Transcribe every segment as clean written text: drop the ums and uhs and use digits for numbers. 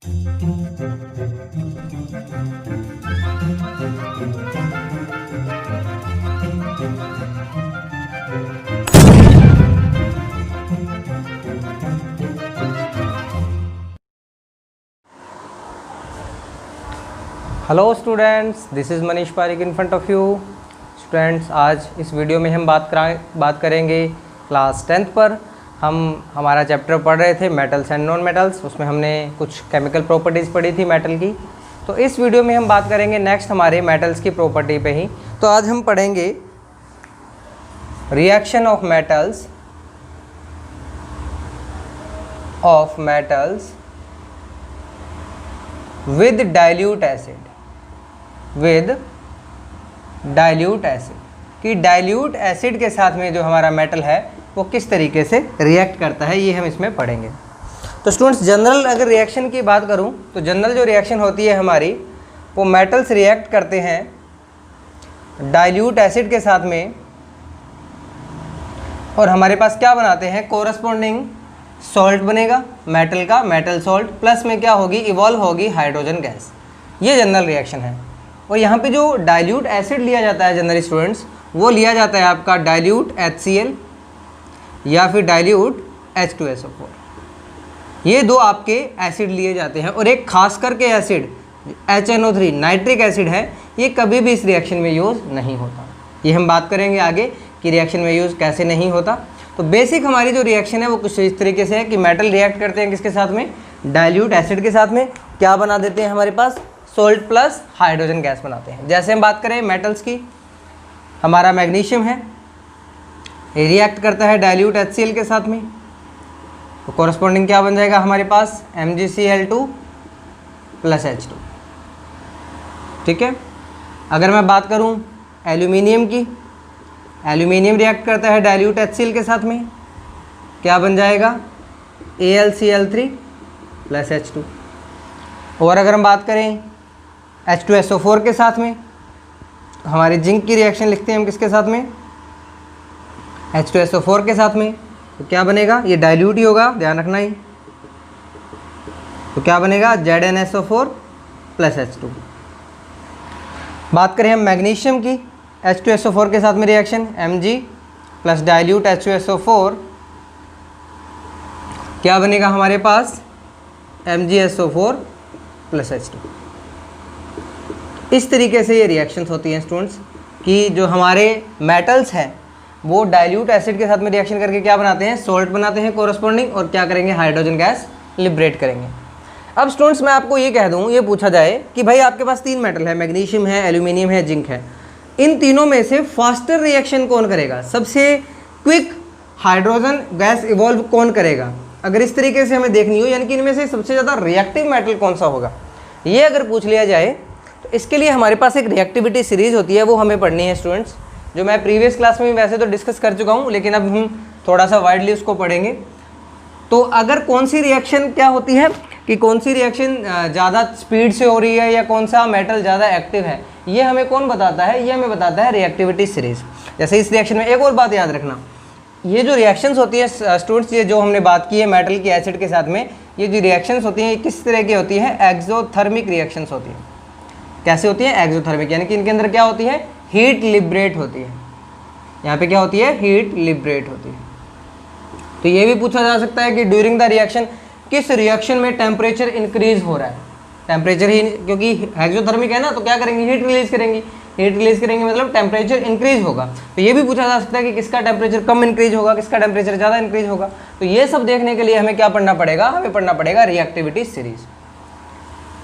Hello students, this is Manish Pareek in front of you. Students, आज इस video में हम बात करेंगे क्लास 10th पर। हमारा चैप्टर पढ़ रहे थे मेटल्स एंड नॉन मेटल्स, उसमें हमने कुछ केमिकल प्रॉपर्टीज़ पढ़ी थी मेटल की। तो इस वीडियो में हम बात करेंगे नेक्स्ट हमारे मेटल्स की प्रॉपर्टी पे ही। तो आज हम पढ़ेंगे reaction of metals with dilute acid कि डाइल्यूट एसिड के साथ में जो हमारा मेटल है वो किस तरीके से रिएक्ट करता है, ये हम इसमें पढ़ेंगे। तो स्टूडेंट्स, जनरल अगर रिएक्शन की बात करूं तो जनरल जो रिएक्शन होती है हमारी, वो मेटल्स रिएक्ट करते हैं डाइल्यूट एसिड के साथ में, और हमारे पास क्या बनाते हैं, कोरस्पॉन्डिंग सॉल्ट बनेगा मेटल का, मेटल सॉल्ट, प्लस में क्या होगी, इवॉल्व होगी हाइड्रोजन गैस। ये जनरल रिएक्शन है। और यहाँ पे जो डाइल्यूट एसिड लिया जाता है जनरल स्टूडेंट्स, वो लिया जाता है आपका डाइल्यूट HCl या फिर डाइल्यूट H2SO4। ये दो आपके एसिड लिए जाते हैं। और एक खास करके एसिड HNO3 नाइट्रिक एसिड है, ये कभी भी इस रिएक्शन में यूज़ नहीं होता। ये हम बात करेंगे आगे कि रिएक्शन में यूज़ कैसे नहीं होता। तो बेसिक हमारी जो रिएक्शन है वो कुछ इस तरीके से है कि मेटल रिएक्ट करते हैं किसके साथ में, डाइल्यूट एसिड के साथ में, क्या बना देते हैं हमारे पास, सोल्ट प्लस हाइड्रोजन गैस बनाते हैं। जैसे हम बात करें मेटल्स की, हमारा मैग्नीशियम है, ये रिएक्ट करता है डाइल्यूट HCl के साथ में, तो कॉरस्पॉन्डिंग क्या बन जाएगा हमारे पास, MgCl2 प्लस H2। ठीक है। अगर मैं बात करूं एल्यूमिनियम की, एल्यूमिनियम रिएक्ट करता है डाइल्यूट HCl के साथ में, क्या बन जाएगा, AlCl3 प्लस H2। और अगर हम बात करें H2SO4 के साथ में, हमारी जिंक की रिएक्शन लिखते हैं हम किसके साथ में, H2SO4 के साथ में, तो क्या बनेगा, ये डाइल्यूट ही होगा, ध्यान रखना ही। तो क्या बनेगा, ZnSO4 प्लस H2। बात करें हम मैग्नीशियम की, H2SO4 के साथ में reaction, Mg plus dilute H2SO4, क्या बनेगा हमारे पास, MgSO4 प्लस H2। इस तरीके से ये रिएक्शंस होती हैं स्टूडेंट्स कि जो हमारे मेटल्स हैं वो डाइल्यूट एसिड के साथ में रिएक्शन करके क्या बनाते हैं, सोल्ट बनाते हैं कोरस्पॉन्डिंग, और क्या करेंगे, हाइड्रोजन गैस लिबरेट करेंगे। अब स्टूडेंट्स, मैं आपको ये कह दूँ, ये पूछा जाए कि भाई आपके पास 3 मेटल है, मैग्नीशियम है, एल्यूमिनियम है, जिंक है, इन तीनों में से फास्टर रिएक्शन कौन करेगा, सबसे क्विक हाइड्रोजन गैस इवॉल्व कौन करेगा, अगर इस तरीके से हमें देखनी हो, यानी कि इनमें से सबसे ज़्यादा रिएक्टिव मेटल कौन सा होगा, ये अगर पूछ लिया जाए तो इसके लिए हमारे पास एक रिएक्टिविटी सीरीज़ होती है, वो हमें पढ़नी है स्टूडेंट्स, जो मैं प्रीवियस क्लास में वैसे तो डिस्कस कर चुका हूँ, लेकिन अब हम थोड़ा सा वाइडली उसको पढ़ेंगे। तो अगर कौन सी रिएक्शन क्या होती है कि कौन सी रिएक्शन ज़्यादा स्पीड से हो रही है या कौन सा मेटल ज़्यादा एक्टिव है, ये हमें कौन बताता है, ये हमें बताता है रिएक्टिविटी सीरीज़। जैसे इस रिएक्शन में एक और बात याद रखना, ये जो रिएक्शंस होती है स्टूडेंट्स, ये जो हमने बात की है मेटल की एसिड के साथ में, ये जो रिएक्शंस होती हैं ये किस तरह की होती है, एक्सोथर्मिक रिएक्शंस होती हैं। कैसे होती है, एक्सोथर्मिक, यानी कि इनके अंदर क्या होती है, हीट लिबरेट होती है। यहाँ पे क्या होती है, हीट लिबरेट होती है। तो ये भी पूछा जा सकता है कि ड्यूरिंग द रिएक्शन किस रिएक्शन में टेम्परेचर इंक्रीज हो रहा है, टेम्परेचर ही, क्योंकि एक्सोथर्मिक है ना, तो क्या करेंगे, हीट रिलीज करेंगी, हीट रिलीज करेंगे मतलब टेम्परेचर इंक्रीज होगा। तो ये भी पूछा जा सकता है कि किसका टेम्परेचर कम इंक्रीज होगा, किसका टेम्परेचर ज़्यादा इंक्रीज होगा। तो ये सब देखने के लिए हमें क्या पढ़ना पड़ेगा, हमें पढ़ना पड़ेगा रिएक्टिविटी सीरीज।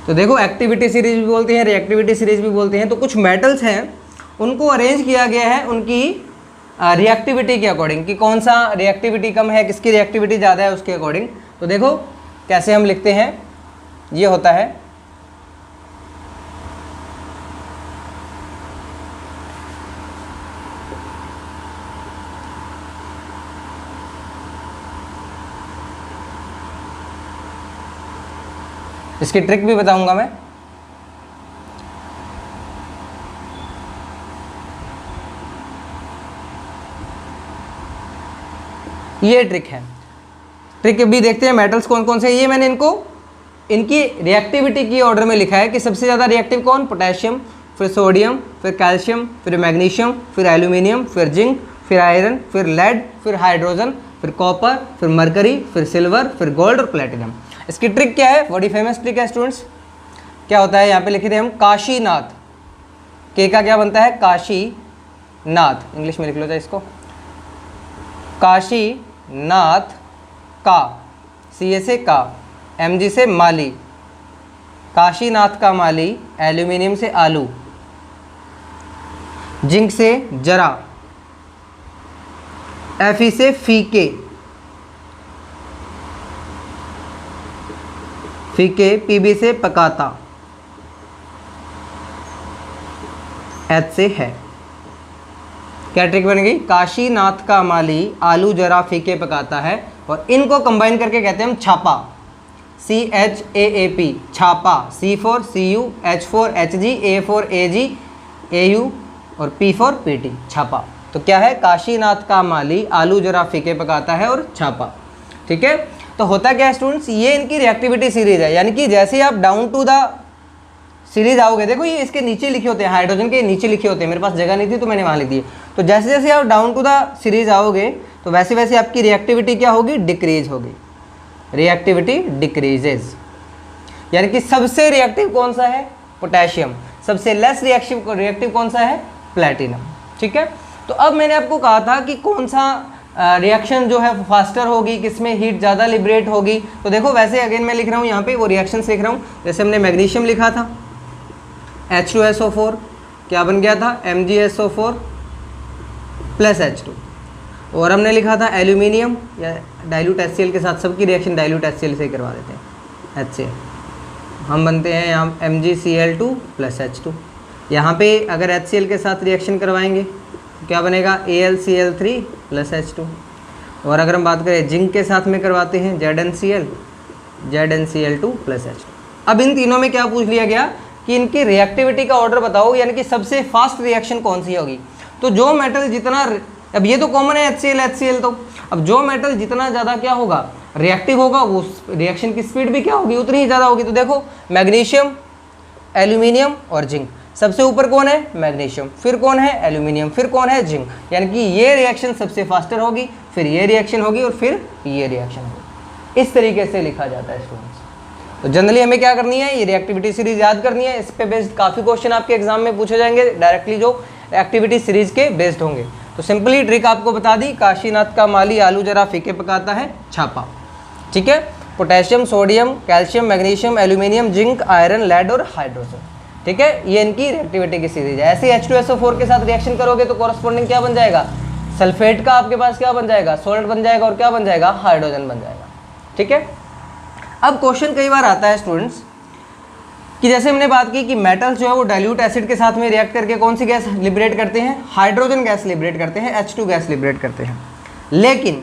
तो देखो, एक्टिविटी सीरीज भी बोलते हैं, रिएक्टिविटी सीरीज भी बोलते हैं। तो कुछ मेटल्स हैं उनको अरेंज किया गया है उनकी रिएक्टिविटी के अकॉर्डिंग, कि कौन सा रिएक्टिविटी कम है, किसकी रिएक्टिविटी ज़्यादा है, उसके अकॉर्डिंग। तो देखो कैसे हम लिखते हैं, ये होता है इसकी ट्रिक भी बताऊंगा मैं। ये ट्रिक है, ट्रिक भी देखते हैं मेटल्स कौन कौन से। ये मैंने इनको इनकी रिएक्टिविटी की ऑर्डर में लिखा है कि सबसे ज़्यादा रिएक्टिव कौन, पोटेशियम, फिर सोडियम, फिर कैल्शियम, फिर मैग्नीशियम, फिर एल्यूमिनियम, फिर जिंक, फिर आयरन, फिर लेड, फिर हाइड्रोजन, फिर कॉपर, फिर मरकरी, फिर सिल्वर, फिर गोल्ड और प्लेटिनम। इसकी ट्रिक क्या है, बड़ी फेमस ट्रिक है स्टूडेंट्स। क्या होता है, यहाँ पे लिखे थे हम काशीनाथ, के का क्या बनता है, काशीनाथ, इंग्लिश में लिख लो चाहे इसको, काशीनाथ का, सी से का, Mg से माली, काशीनाथ का माली, एल्यूमिनियम से आलू, जिंक से जरा, Fe से फीके, Pb से पकाता, H से है। क्या ट्रिक बन गई, काशीनाथ का माली, आलू जरा फीके पकाता है, और इनको कंबाइन करके कहते हैं हम छापा, CHAAP, छापा, C for Cu, H for Hg, A for Ag, Au और P for Pt, छापा। तो क्या है, काशीनाथ का माली, आलू जरा फीके पकाता है और छापा। ठीक है, तो होता क्या है स्टूडेंट्स, ये इनकी रिएक्टिविटी सीरीज है, यानी कि जैसे ही आप डाउन टू द सीरीज आओगे, देखो ये इसके नीचे लिखे होते हैं, हाइड्रोजन के नीचे लिखे होते हैं, मेरे पास जगह नहीं थी तो मैंने वहाँ लिख दिए। तो जैसे जैसे आप डाउन टू द सीरीज आओगे तो वैसे वैसे आपकी रिएक्टिविटी क्या होगी, डिक्रीज होगी, रिएक्टिविटी डिक्रीजेज। यानी कि सबसे रिएक्टिव कौन सा है, पोटेशियम, सबसे लेस रिएक्टिव कौन सा है, प्लेटिनम। ठीक है, तो अब मैंने आपको कहा था कि कौन सा रिएक्शन जो है फास्टर होगी, किसमें हीट ज़्यादा लिबरेट होगी। तो देखो वैसे अगेन मैं लिख रहा हूँ यहाँ पे वो रिएक्शंस लिख रहा हूँ। जैसे हमने मैग्नीशियम लिखा था, H2SO4 क्या बन गया था, MgSO4 प्लस H2, और हमने लिखा था एल्यूमिनियम, या डाइल्यूट HCl के साथ, सबकी रिएक्शन डाइल्यूट HCl से ही करवा देते हैं, HCl हम बनते हैं यहाँ MgCl2 प्लस H2। यहाँ पे अगर HCl के साथ रिएक्शन करवाएंगे तो क्या बनेगा, AlCl3 प्लस H2। और अगर हम बात करें जिंक के साथ में करवाते हैं ZnCl2 प्लस H2। अब इन तीनों में क्या पूछ लिया गया कि इनकी रिएक्टिविटी का ऑर्डर बताओ, यानी कि सबसे फास्ट रिएक्शन कौन सी होगी। तो जो मेटल जितना, अब ये तो कॉमन है HCl, तो अब जो मेटल जितना ज़्यादा क्या होगा, रिएक्टिव होगा, वो रिएक्शन की स्पीड भी क्या होगी, उतनी ही ज़्यादा होगी। तो देखो मैग्नीशियम, एल्यूमिनियम और जिंक, सबसे ऊपर कौन है, मैग्नीशियम, फिर कौन है, एल्यूमिनियम, फिर कौन है, जिंक। यानी कि ये रिएक्शन सबसे फास्टर होगी, फिर ये रिएक्शन होगी और फिर ये रिएक्शन होगी। इस तरीके से लिखा जाता है स्टूडेंट्स। तो जनरली हमें क्या करनी है, ये रिएक्टिविटी सीरीज याद करनी है। इस पे बेस्ड काफ़ी क्वेश्चन आपके एग्जाम में पूछे जाएंगे डायरेक्टली, जो एक्टिविटी सीरीज के बेस्ड होंगे। तो सिंपली ट्रिक आपको बता दी, काशीनाथ का माली, आलू जरा फीके पकाता है, छापा। ठीक है, potassium, sodium, calcium, magnesium, aluminium, zinc, iron, lead और हाइड्रोजन। ठीक है, ये इनकी रिएक्टिविटी की सीरीज है। ऐसे H2SO4 के साथ रिएक्शन करोगे तो कॉरस्पॉन्डिंग क्या बन जाएगा, सल्फेट का आपके पास क्या बन जाएगा, सोल्ट बन जाएगा, और क्या बन जाएगा, हाइड्रोजन बन जाएगा। ठीक है, अब क्वेश्चन कई बार आता है स्टूडेंट्स कि जैसे हमने बात की कि मेटल्स जो है वो डाइल्यूट एसिड के साथ में रिएक्ट करके कौन सी गैस लिबरेट करते हैं, हाइड्रोजन गैस लिबरेट करते हैं, H2 गैस लिबरेट करते हैं। लेकिन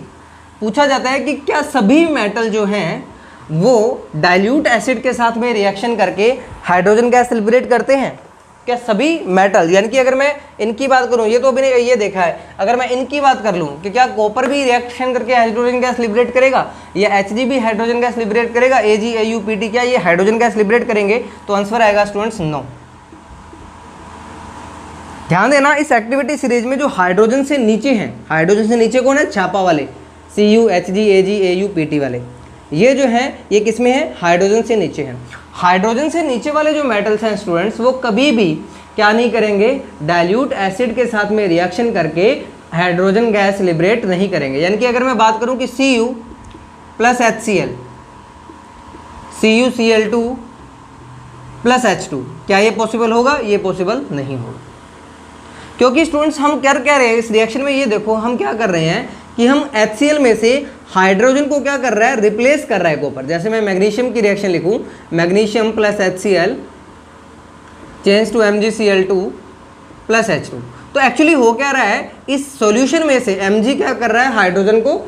पूछा जाता है कि क्या सभी मेटल जो हैं वो डाइल्यूट एसिड के साथ में रिएक्शन करके हाइड्रोजन गैस लिबरेट करते हैं, क्या सभी मेटल। यानी कि अगर मैं इनकी बात करूं, ये तो अभी ये देखा है, अगर मैं इनकी बात कर लूं कि क्या कॉपर भी रिएक्शन करके हाइड्रोजन गैस लिबरेट करेगा, या Hg भी हाइड्रोजन गैस लिबरेट करेगा, Ag, Au, Pt क्या ये हाइड्रोजन गैस लिबरेट करेंगे, तो आंसर आएगा स्टूडेंट्स नो। ध्यान देना, इस एक्टिविटी सीरीज में जो हाइड्रोजन से नीचे हैं, हाइड्रोजन से नीचे कौन है, छापा वाले, Cu, Hg, Ag, Au, Pt वाले, ये जो हैं ये किस में है, हाइड्रोजन से नीचे हैं। हाइड्रोजन से नीचे वाले जो मेटल्स हैं स्टूडेंट्स, वो कभी भी क्या नहीं करेंगे, डाइल्यूट एसिड के साथ में रिएक्शन करके हाइड्रोजन गैस लिबरेट नहीं करेंगे। यानी कि अगर मैं बात करूं कि Cu plus HCl, CuCl2 plus H2, क्या ये पॉसिबल होगा, ये पॉसिबल नहीं होगा। क्योंकि स्टूडेंट्स हम क्या कह रहे हैं इस रिएक्शन में, ये देखो हम क्या कर रहे हैं कि हम HCl में से हाइड्रोजन को क्या कर रहा है, रिप्लेस कर रहा है कॉपर। जैसे मैं मैग्नीशियम की रिएक्शन लिखूं, magnesium plus HCl change to MgCl2 plus H2, तो एक्चुअली हो क्या रहा है, इस सॉल्यूशन में से Mg क्या कर रहा है, हाइड्रोजन को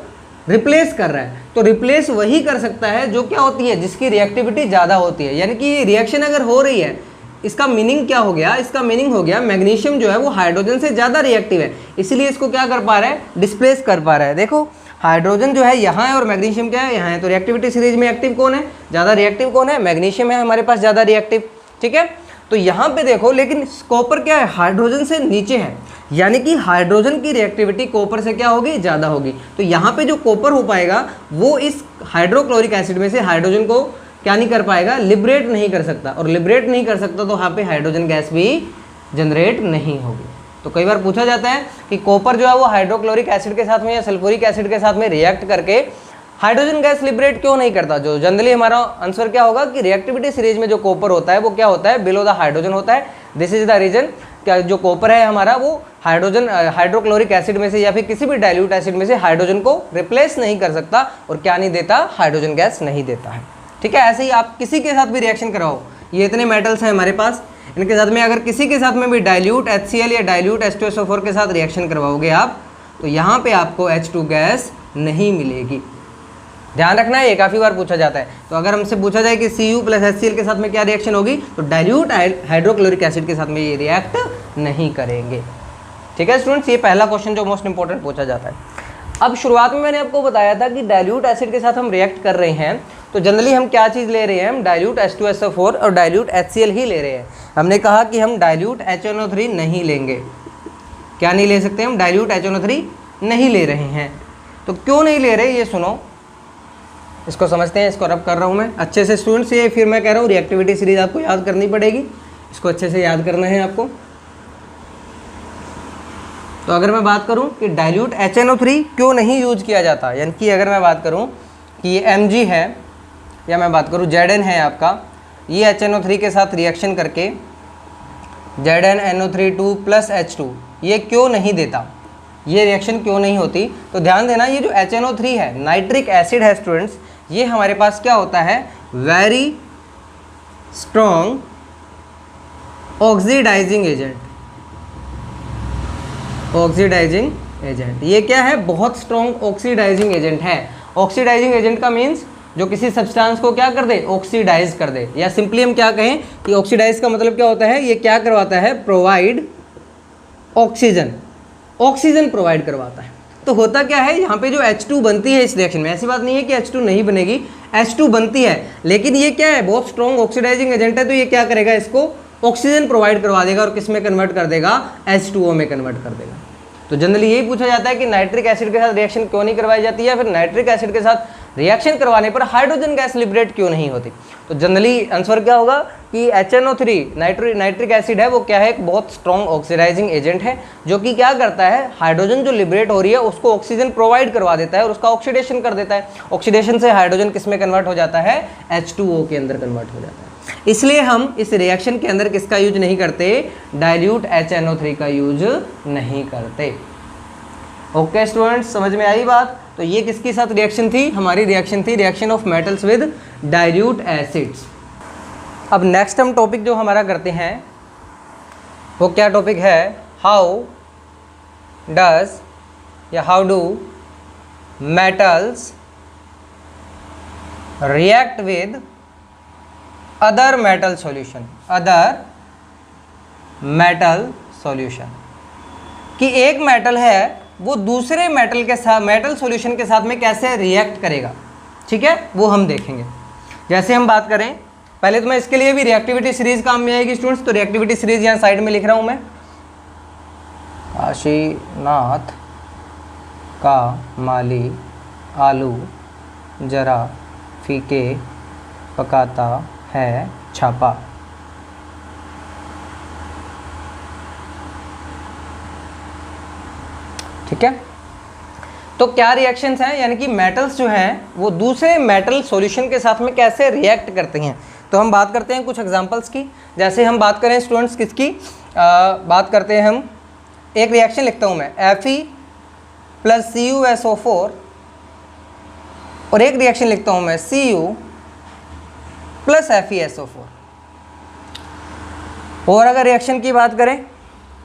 रिप्लेस कर रहा है। तो रिप्लेस वही कर सकता है जो क्या होती है, जिसकी रिएक्टिविटी ज़्यादा होती है। यानी कि रिएक्शन अगर हो रही है, इसका मीनिंग क्या हो गया, इसका मीनिंग हो गया मैग्नीशियम जो है वो हाइड्रोजन से ज़्यादा रिएक्टिव है, इसलिए इसको क्या कर पा रहा है, डिस्प्लेस कर पा रहा है। देखो हाइड्रोजन जो है यहाँ है और मैग्नीशियम क्या है, यहाँ है। तो रिएक्टिविटी सीरीज में एक्टिव कौन है, ज़्यादा रिएक्टिव कौन है, मैग्नीशियम है हमारे पास ज़्यादा रिएक्टिव, ठीक है। तो यहाँ पे देखो, लेकिन कॉपर क्या है, हाइड्रोजन से नीचे है, यानी कि हाइड्रोजन की रिएक्टिविटी कॉपर से क्या होगी, ज़्यादा होगी। तो यहाँ पे जो कॉपर हो पाएगा वो इस हाइड्रोक्लोरिक एसिड में से हाइड्रोजन को क्या नहीं कर पाएगा, लिबरेट नहीं कर सकता, और लिबरेट नहीं कर सकता तो यहाँ पे हाइड्रोजन गैस भी जनरेट नहीं होगी। तो कई बार पूछा जाता है कि कॉपर जो है वो हाइड्रोक्लोरिक एसिड के साथ में या सल्फ्यूरिक एसिड के साथ में रिएक्ट करके हाइड्रोजन गैस लिबरेट क्यों नहीं करता। जो जनरली हमारा आंसर क्या होगा कि रिएक्टिविटी सीरीज में जो कॉपर होता है वो क्या होता है, बिलो द हाइड्रोजन होता है। दिस इज द रीजन, क्या जो कॉपर है हमारा वो हाइड्रोजन हाइड्रोक्लोरिक एसिड में से या फिर किसी भी डाइल्यूट एसिड में से हाइड्रोजन को रिप्लेस नहीं कर सकता और क्या नहीं देता, हाइड्रोजन गैस नहीं देता है, ठीक है। ऐसे ही आप किसी के साथ भी रिएक्शन कराओ, ये इतने मेटल्स हैं हमारे पास, इनके साथ में अगर किसी के साथ में भी डाइल्यूट HCl या डाइल्यूट H2SO4 के साथ रिएक्शन करवाओगे आप, तो यहाँ पे आपको H2 गैस नहीं मिलेगी। ध्यान रखना है, ये काफ़ी बार पूछा जाता है। तो अगर हमसे पूछा जाए कि Cu + HCl के साथ में क्या रिएक्शन होगी, तो डाइल्यूट हाइड्रोक्लोरिक एसिड के साथ में ये रिएक्ट नहीं करेंगे, ठीक है स्टूडेंट्स। ये पहला क्वेश्चन जो मोस्ट इंपॉर्टेंट पूछा जाता है। अब शुरुआत में मैंने आपको बताया था कि डाइल्यूट एसिड के साथ हम रिएक्ट कर रहे हैं, तो जनरली हम क्या चीज़ ले रहे हैं, हम डाइल्यूट H2SO4 और डाइल्यूट HCl ही ले रहे हैं। हमने कहा कि हम डाइल्यूट HNO3 नहीं लेंगे, क्या नहीं ले सकते, हम डाइल्यूट HNO3 नहीं ले रहे हैं। तो क्यों नहीं ले रहे, ये सुनो, इसको समझते हैं, इसको रब कर रहा हूँ मैं अच्छे से स्टूडेंट्स। ये फिर मैं कह रहा हूँ रिएक्टिविटी सीरीज आपको याद करनी पड़ेगी, इसको अच्छे से याद करना है आपको। तो अगर मैं बात करूं कि डाइल्यूट HNO3 क्यों नहीं यूज किया जाता, यानी कि अगर मैं बात करूं कि ये Mg है या मैं बात करूं Zn है आपका, ये HNO3 के साथ रिएक्शन करके ZnNO3 + H2 ये क्यों नहीं देता, ये रिएक्शन क्यों नहीं होती। तो ध्यान देना, ये जो HNO3 है नाइट्रिक एसिड है स्टूडेंट्स, ये हमारे पास क्या होता है, very strong oxidising agent. Oxidising agent ये क्या है, बहुत स्ट्रॉन्ग ऑक्सीडाइजिंग एजेंट है। ऑक्सीडाइजिंग एजेंट का मीन्स जो किसी सब्सटेंस को क्या कर दे, ऑक्सीडाइज कर दे, या सिंपली हम क्या कहें कि ऑक्सीडाइज का मतलब क्या होता है, ये क्या करवाता है, प्रोवाइड ऑक्सीजन, ऑक्सीजन प्रोवाइड करवाता है। तो होता क्या है, यहाँ पे जो H2 बनती है इस रिएक्शन में, ऐसी बात नहीं है कि H2 नहीं बनेगी, H2 बनती है, लेकिन ये क्या है, बहुत स्ट्रॉन्ग ऑक्सीडाइजिंग एजेंट है। तो ये क्या करेगा, इसको ऑक्सीजन प्रोवाइड करवा देगा और किस में कन्वर्ट कर देगा, H2O में कन्वर्ट कर देगा। तो जनरली यही पूछा जाता है कि नाइट्रिक एसिड के साथ रिएक्शन क्यों नहीं करवाई जाती है, फिर नाइट्रिक एसिड के साथ रिएक्शन करवाने पर हाइड्रोजन गैस लिबरेट क्यों नहीं होती। तो जनरली आंसर क्या होगा कि HNO3 नाइट्रिक एसिड है वो क्या है, एक बहुत स्ट्रॉन्ग ऑक्सीडाइजिंग एजेंट है, जो कि क्या करता है, हाइड्रोजन जो लिबरेट हो रही है उसको ऑक्सीजन प्रोवाइड करवा देता है और उसका ऑक्सीडेशन कर देता है। ऑक्सीडेशन से हाइड्रोजन किस में कन्वर्ट हो जाता है, H2O के अंदर कन्वर्ट हो जाता है। इसलिए हम इस रिएक्शन के अंदर किसका यूज नहीं करते, डाइल्यूट HNO3 का यूज नहीं करते। ओके स्टूडेंट्स, समझ में आई बात। तो ये किसके साथ रिएक्शन थी, हमारी रिएक्शन थी reaction of metals with dilute acids. अब नेक्स्ट हम टॉपिक जो हमारा करते हैं वो क्या टॉपिक है, how do metals react with other metal solution, other metal solution, कि एक मेटल है वो दूसरे मेटल के साथ, मेटल सॉल्यूशन के साथ में कैसे रिएक्ट करेगा, ठीक है, वो हम देखेंगे। जैसे हम बात करें, पहले तो मैं इसके लिए भी रिएक्टिविटी सीरीज काम में आएगी स्टूडेंट्स। तो रिएक्टिविटी सीरीज यहाँ साइड में लिख रहा हूँ मैं, काशीनाथ का माली आलू जरा फीके पकाता है छापा। ठीक है, तो क्या रिएक्शंस हैं, यानी कि मेटल्स जो हैं वो दूसरे मेटल सॉल्यूशन के साथ में कैसे रिएक्ट करते हैं। तो हम बात करते हैं कुछ एग्जांपल्स की। जैसे हम बात करें स्टूडेंट्स किसकी, बात करते हैं हम, एक रिएक्शन लिखता हूं मैं Fe + CuSO4 और एक रिएक्शन लिखता हूं मैं Cu + FeSO4। और अगर रिएक्शन की बात करें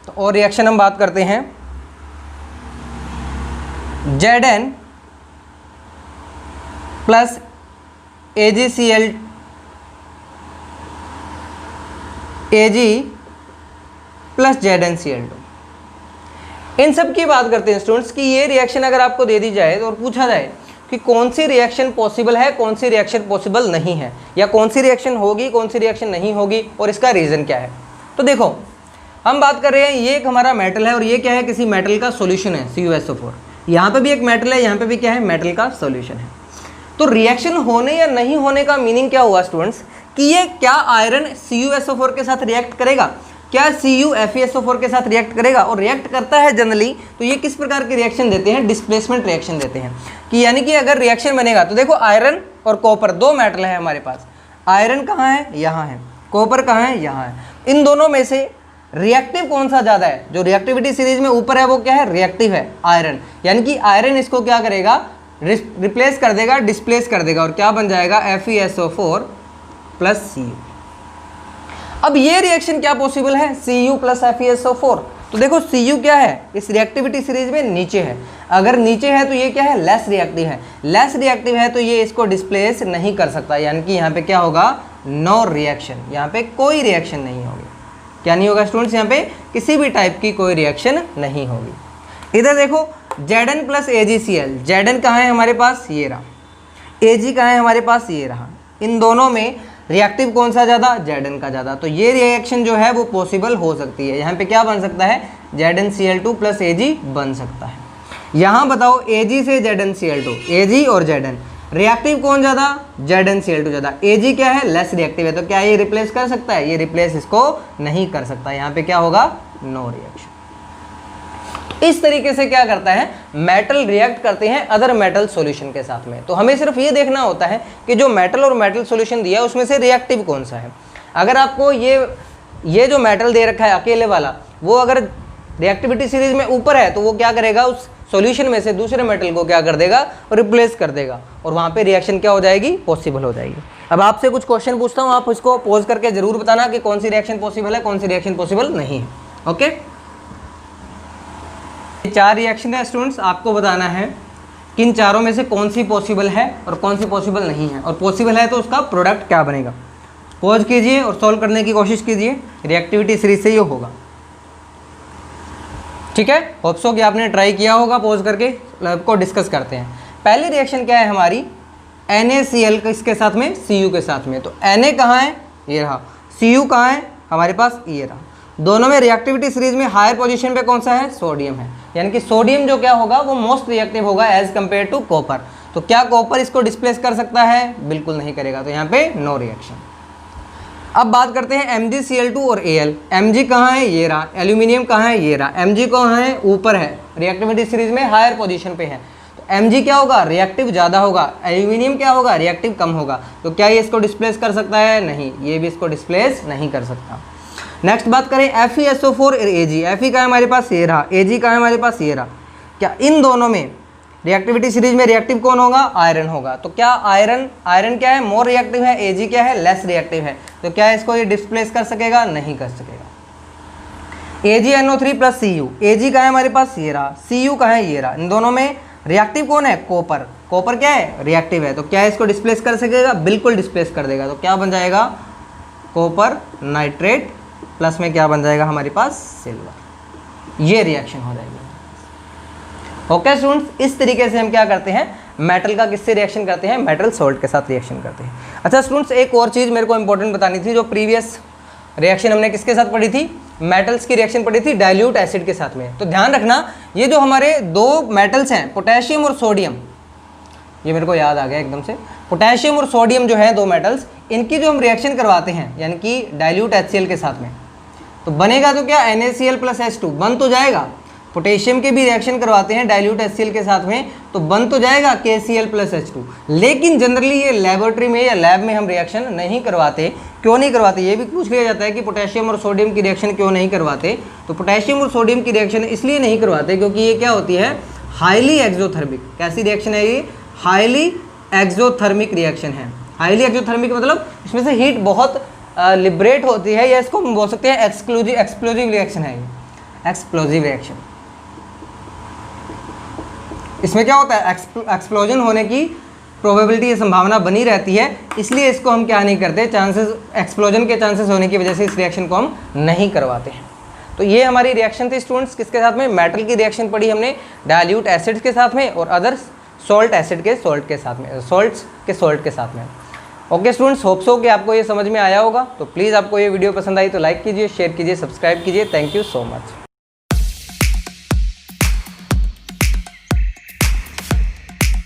तो और रिएक्शन हम बात करते हैं Zn + AgCl Ag + ZnCl2। इन सब की बात करते हैं स्टूडेंट्स कि ये रिएक्शन अगर आपको दे दी जाए और पूछा जाए कि कौन सी रिएक्शन पॉसिबल है, कौन सी रिएक्शन पॉसिबल नहीं है, या कौन सी रिएक्शन होगी, कौन सी रिएक्शन नहीं होगी और इसका रीज़न क्या है। तो देखो हम बात कर रहे हैं, ये एक हमारा मेटल है और ये क्या है, किसी मेटल का सॉल्यूशन है CuSO4। यहाँ पे भी एक मेटल है, यहाँ पे भी क्या है, मेटल का सॉल्यूशन है। तो रिएक्शन होने या नहीं होने का मीनिंग क्या हुआ स्टूडेंट्स कि ये क्या आयरन CuSO4 के साथ रिएक्ट करेगा, क्या CuFeSO4 के साथ रिएक्ट करेगा, और रिएक्ट करता है जनरली तो ये किस प्रकार की रिएक्शन देते हैं, डिस्प्लेसमेंट रिएक्शन देते हैं। कि यानी कि अगर रिएक्शन बनेगा तो देखो आयरन और कॉपर दो मेटल है हमारे पास, आयरन कहाँ है, यहाँ है, कॉपर कहाँ है, यहाँ है। इन दोनों में से रिएक्टिव कौन सा ज़्यादा है, जो रिएक्टिविटी सीरीज में ऊपर है वो क्या है, रिएक्टिव है, आयरन। यानी कि आयरन इसको क्या करेगा, रिप्लेस कर देगा, डिस्प्लेस कर देगा और क्या बन जाएगा, FeSO4 प्लस Cu। अब ये रिएक्शन क्या पॉसिबल है, Cu प्लस FeSO4। तो देखो Cu क्या है, इस रिएक्टिविटी सीरीज में नीचे है, अगर नीचे है तो ये क्या है, लेस रिएक्टिव है, लेस रिएक्टिव है तो ये इसको डिस्प्लेस नहीं कर सकता। यानी कि यहाँ पे क्या होगा, नो रिएक्शन, यहाँ पे कोई रिएक्शन नहीं होगी। क्या नहीं होगा स्टूडेंट्स, यहाँ पे किसी भी टाइप की कोई रिएक्शन नहीं होगी। इधर देखो Zn प्लस AgCl, Zn कहाँ है हमारे पास, ये रहा, Ag कहाँ है हमारे पास, ये रहा। इन दोनों में रिएक्टिव कौन सा ज़्यादा, Zn का ज़्यादा, तो ये रिएक्शन जो है वो पॉसिबल हो सकती है। यहाँ पे क्या बन सकता है, ZnCl2 प्लस Ag बन सकता है। यहाँ बताओ Ag से ZnCl2, Ag और Zn, रिएक्टिव कौन ज़्यादा, ZnCl2 ज़्यादा, Ag क्या है, लेस रिएक्टिव है, तो क्या ये रिप्लेस कर सकता है, ये रिप्लेस इसको नहीं कर सकता। यहाँ पे क्या होगा, नो रिएक्शन। इस तरीके से क्या करता है, मेटल रिएक्ट करते हैं अदर मेटल सॉल्यूशन के साथ में। तो हमें सिर्फ ये देखना होता है कि जो मेटल और मेटल सॉल्यूशन दिया है उसमें से रिएक्टिव कौन सा है। अगर आपको ये जो मेटल दे रखा है अकेले वाला, वो अगर रिएक्टिविटी सीरीज में ऊपर है तो वो क्या करेगा, उस सॉल्यूशन में से दूसरे मेटल को क्या कर देगा, रिप्लेस कर देगा और वहाँ पे रिएक्शन क्या हो जाएगी, पॉसिबल हो जाएगी। अब आपसे कुछ क्वेश्चन पूछता हूँ, आप उसको पॉज करके जरूर बताना कि कौन सी रिएक्शन पॉसिबल है, कौन सी रिएक्शन पॉसिबल नहीं है। ओके, 4 रिएक्शन है स्टूडेंट्स, आपको बताना है कि इन चारों में से कौन सी पॉसिबल है और कौन सी पॉसिबल नहीं है, और पॉसिबल है तो उसका प्रोडक्ट क्या बनेगा। पॉज कीजिए और सॉल्व करने की कोशिश कीजिए, रिएक्टिविटी सीरीज से ये होगा। ठीक है, होप सो कि आपने ट्राई किया होगा। पॉज करके को डिस्कस करते हैं। पहली रिएक्शन क्या है हमारी, NaCl किसके साथ में, Cu के साथ में। तो Na कहाँ है, ये रहा, Cu कहाँ है हमारे पास, ये रहा। दोनों में रिएक्टिविटी सीरीज में हायर पोजीशन पे कौन सा है, सोडियम है। यानी कि सोडियम जो क्या होगा, वो मोस्ट रिएक्टिव होगा एज कंपेयर टू कॉपर। तो क्या कॉपर इसको डिस्प्लेस कर सकता है, बिल्कुल नहीं करेगा, तो यहाँ पे नो रिएक्शन। अब बात करते हैं MgCl2 और Al। Mg कहाँ है, ये रहा, एल्यूमिनियम कहाँ है, ये रहा। Mg कहाँ है, ऊपर है, रिएक्टिविटी सीरीज में हायर पोजीशन पे है। तो Mg क्या होगा, रिएक्टिव ज़्यादा होगा, एल्यूमिनियम क्या होगा, रिएक्टिव कम होगा। तो क्या ये इसको डिस्प्लेस कर सकता है, नहीं, ये भी इसको डिस्प्लेस नहीं कर सकता। नेक्स्ट बात करें FeSO4 और Ag। Fe का है हमारे पास, ये रहा, Ag का है हमारे पास, ये रहा। क्या इन दोनों में रिएक्टिविटी सीरीज में रिएक्टिव कौन होगा, आयरन होगा। तो क्या आयरन क्या है, मोर रिएक्टिव है, Ag क्या है, लेस रिएक्टिव है। तो क्या इसको ये डिस्प्लेस कर सकेगा, नहीं कर सकेगा। AgNO3 प्लस Cu, Ag का है हमारे पास, ये रहा, Cu का है, ये रहा। इन दोनों में रिएक्टिव कौन है, कॉपर। कॉपर क्या है, रिएक्टिव है। तो क्या इसको डिस्प्लेस कर सकेगा, बिल्कुल डिस्प्लेस कर देगा। तो क्या बन जाएगा, कॉपर नाइट्रेट प्लस में क्या बन जाएगा हमारे पास, सिल्वर। ये रिएक्शन हो जाएगी। ओके स्टूडेंट्स, इस तरीके से हम क्या करते हैं, मेटल का किससे रिएक्शन करते हैं, मेटल सॉल्ट के साथ रिएक्शन करते हैं। अच्छा स्टूडेंट्स, एक और चीज़ मेरे को इंपॉर्टेंट बतानी थी। जो प्रीवियस रिएक्शन हमने किसके साथ पढ़ी थी, मेटल्स की रिएक्शन पढ़ी थी डाइल्यूट एसिड के साथ में। तो ध्यान रखना, ये जो हमारे दो मेटल्स हैं, पोटेशियम और सोडियम, ये मेरे को याद आ गया एकदम से, पोटेशियम और सोडियम जो है दो मेटल्स, इनकी जो हम रिएक्शन करवाते हैं यानी कि डाइल्यूट HCl के साथ में, तो बनेगा तो क्या, NaCl प्लस H2 बन तो जाएगा। पोटेशियम के भी रिएक्शन करवाते हैं डाइल्यूट HCl के साथ में, तो बन तो जाएगा KCl प्लस H2। लेकिन जनरली ये लेबोरेटरी में या लैब में हम रिएक्शन नहीं करवाते। क्यों नहीं करवाते, ये भी पूछ लिया जाता है कि पोटेशियम और सोडियम की रिएक्शन क्यों नहीं करवाते। तो पोटेशियम और सोडियम की रिएक्शन इसलिए नहीं करवाते क्योंकि ये क्या होती है, हाईली एक्सोथर्मिक। कैसी रिएक्शन है ये, हाईली एक्सोथर्मिक रिएक्शन है। हाईली एक्सोथर्मिक मतलब इसमें से हीट बहुत लिबरेट होती है, या इसको हम बोल सकते हैं एक्सप्लोजिव रिएक्शन है ये, एक्सप्लोजिव रिएक्शन। इसमें क्या होता है, एक्सप्लोजन होने की प्रोबेबिलिटी या संभावना बनी रहती है, इसलिए इसको हम क्या नहीं करते, चांसेस एक्सप्लोजन के चांसेस होने की वजह से इस रिएक्शन को हम नहीं करवाते हैं। तो ये हमारी रिएक्शन थी स्टूडेंट्स, किसके साथ में, मेटल की रिएक्शन पढ़ी हमने डाइल्यूट एसिड्स के साथ में और अदर सॉल्ट एसिड के सॉल्ट के साथ में, सॉल्ट्स के सॉल्ट के साथ में। ओके स्टूडेंट्स, होप सो कि आपको ये समझ में आया होगा। तो प्लीज़ आपको ये वीडियो पसंद आई तो लाइक कीजिए, शेयर कीजिए, सब्सक्राइब कीजिए। Thank you so much.